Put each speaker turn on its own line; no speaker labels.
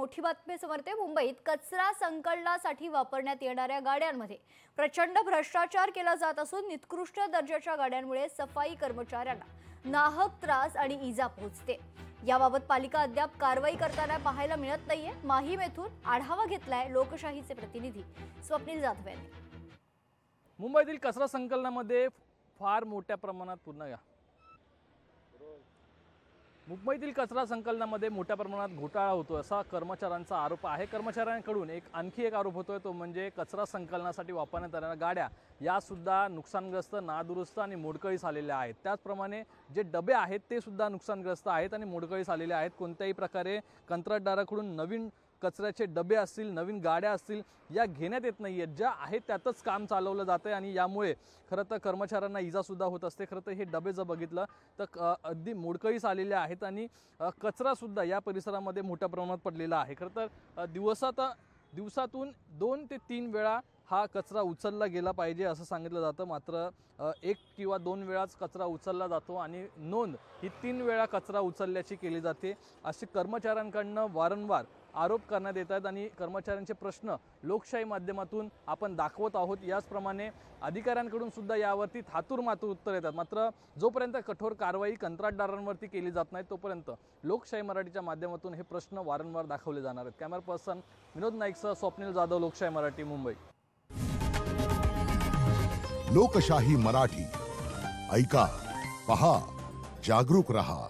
मोठी बातमी समोर येते। मुंबईत कचरा संकलनासाठी वापरण्यात येणाऱ्या गाड्यांमध्ये प्रचंड भ्रष्टाचार केला जात असून निकृष्ट दर्जाच्या गाड्यांमुळे सफाई कर्मचाऱ्यांना नाहक त्रास आणि इजा पोहोचते। याबाबत पालिका अद्याप कारवाई करताना पाहायला मिळत नाहीये। माहीम येथून आढावा घेतलाय लोकशाहीचे प्रतिनिधी स्वप्नील जाधव यांनी।
मुंबईतील कचरा संकलनामध्ये फार मोठ्या प्रमाणात मुंबईतील कचरा संकलनामध्ये मोठ्या प्रमाणात घोटाळा होतो असा कर्मचाऱ्यांचा आरोप आहे। कर्मचाऱ्यांकडून आणखी एक आरोप होतोय तो म्हणजे कचरा संकलनासाठी वापरण्यात येणाऱ्या गाड्या या सुद्धा नुकसानग्रस्त, नादुरुस्त आणि मोडकळीस आलेल्या आहेत। त्याचप्रमाणे जे डबे आहेत ते सुद्धा नुकसानग्रस्त आहेत आणि मोडकळीस आलेले आहेत। कोणत्याही प्रकारे कंत्राटदाराकडून नवीन कचऱ्याचे डबे असतील, नवीन गाड्या असतील या घेण्यात येत नाहीयेत। ज्या आहेत त्यातच काम चालवलं जातंय आणि यामुळे खरं तर कर्मचाऱ्यांना इजा सुद्धा होत असते। खरं तर हे डबे जर बघितलं तर अगदी मोडकळीस आलेले आहेत आणि कचरा सुद्धा या परिसरामध्ये मोठ्या प्रमाणात पडलेला आहे। खरं तर दिवसातून 2 ते 3 वेळा हा कचरा उचलला गेला पाहिजे असं सांगितलं जातं। मात्र 1 किंवा 2 वेळाच कचरा उचलला जातो आणि नोंद ही 3 वेळा कचरा उचलल्याची केली जाते असे कर्मचाऱ्यांकडनं वारंवार आरोप करण्यात येतात आणि कर्मचाऱ्यांचे प्रश्न लोकशाही माध्यमातून आपण दाखवत आहोत। याचप्रमाणे अधिकाऱ्यांकडून सुद्धा यावरती थातूर-मातूर उत्तर येतात। मात्र जोपर्यंत कठोर कारवाई कंत्राटदारांवरती केली जात नाही तोपर्यंत लोकशाही मराठीच्या माध्यमातून हे प्रश्न वारंवार दाखवले जाणार आहेत। कॅमेरा पर्सन विनोद नाईकसह स्वप्नील जाधव, लोकशाही मराठी, मुंबई।
लोकशाही मराठी ऐका, पहा, जागरूक रहा।